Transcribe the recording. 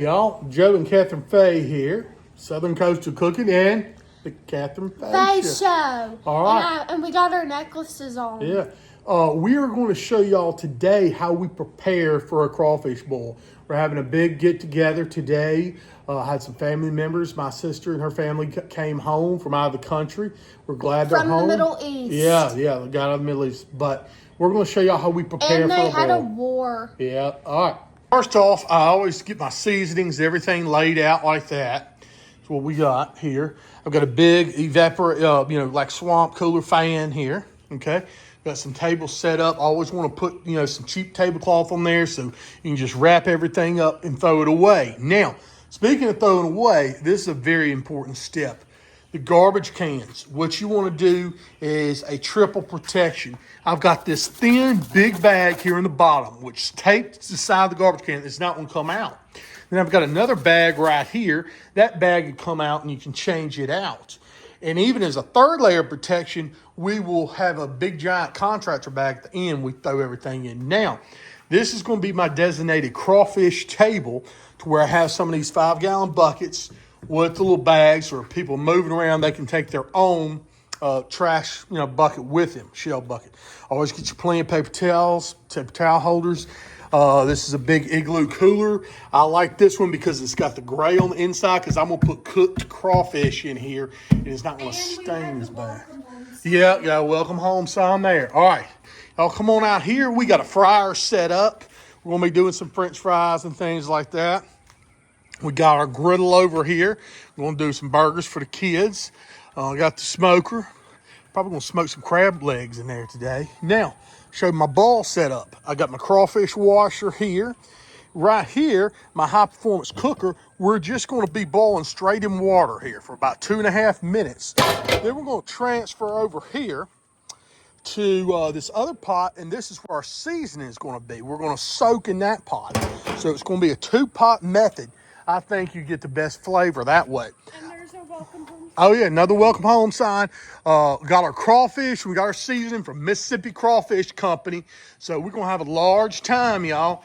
Y'all, Joe and Catherine Fay here, Southern Coastal Cooking and the Catherine Fay Show. All right. And we got our necklaces on. Yeah. We are going to show y'all today how we prepare for a crawfish boil. We're having a big get together today. I had some family members. My sister and her family came home from out of the country. We're glad they're home. From the Middle East. Yeah, they got out of the Middle East. But we're going to show y'all how we prepare for a boil. And they had a war. Yeah, all right. First off, I always get my seasonings, everything laid out like that. That's what we got here. I've got a big like swamp cooler fan here. Okay, got some tables set up. I always want to put some cheap tablecloth on there so you can just wrap everything up and throw it away. Now, speaking of throwing away, this is a very important step. The garbage cans. What you want to do is a triple protection. I've got this thin, big bag here in the bottom, which taped to the side of the garbage can. It's not going to come out. Then I've got another bag right here. That bag can come out and you can change it out. And even as a third layer of protection, we will have a big giant contractor bag at the end. We throw everything in. Now, this is going to be my designated crawfish table to where I have some of these 5-gallon buckets with the little bags, or people moving around, they can take their own trash bucket with them, shell bucket. Always get your plenty of paper towels, paper towel holders. This is a big igloo cooler. I like this one because it's got the gray on the inside, because I'm going to put cooked crawfish in here and it's not going to stain as bad. Yeah, welcome home sign there. All right, y'all come on out here. We got a fryer set up. We're going to be doing some French fries and things like that. We got our griddle over here. We're going to do some burgers for the kids. Got the smoker. Probably going to smoke some crab legs in there today. Now, show you my boil setup. I got my crawfish washer here. Right here, my high-performance cooker. We're just going to be boiling straight in water here for about 2.5 minutes. Then we're going to transfer over here to this other pot, and this is where our seasoning is going to be. We're going to soak in that pot. So it's going to be a 2-pot method. I think you get the best flavor that way. And there's a welcome home. Oh, yeah, another welcome home sign. Got our crawfish. We got our seasoning from Mississippi Crawfish Company. So we're going to have a large time, y'all.